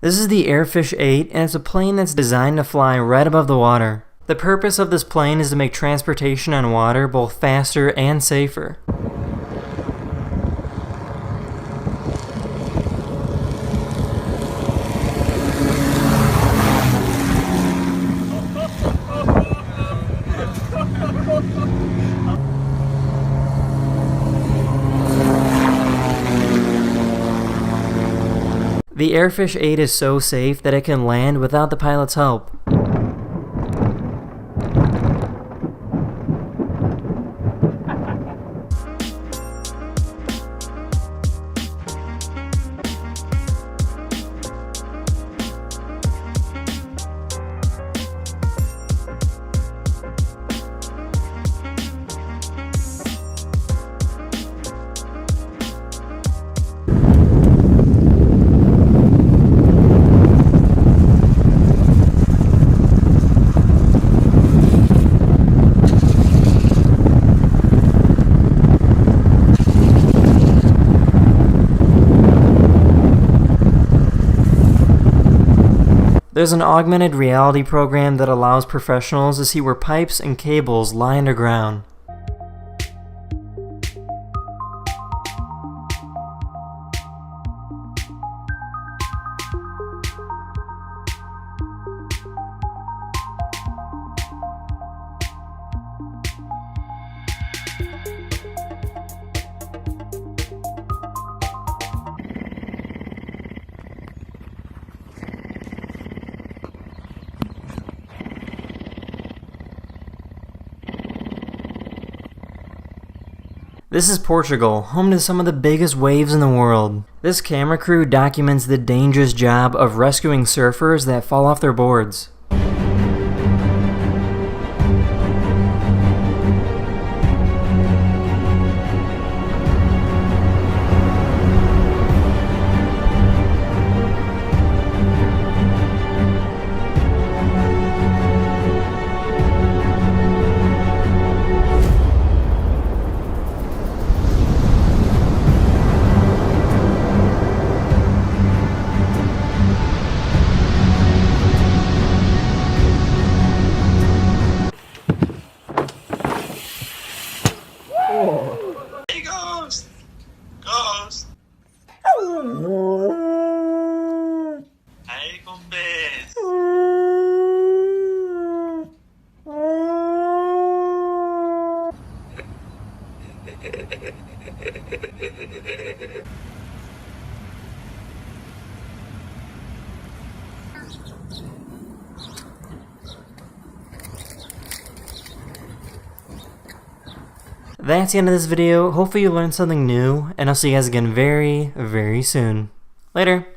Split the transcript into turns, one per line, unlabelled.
This is the Airfish 8, and it's a plane that's designed to fly right above the water. The purpose of this plane is to make transportation on water both faster and safer. The Airfish 8 is so safe that it can land without the pilot's help. There's an augmented reality program that allows professionals to see where pipes and cables lie underground. This is Portugal, home to some of the biggest waves in the world. This camera crew documents the dangerous job of rescuing surfers that fall off their boards.
Hey, ghost! Ghost! Aí, compensa!
That's the end of this video. Hopefully you learned something new, and I'll see you guys again very, very soon. Later!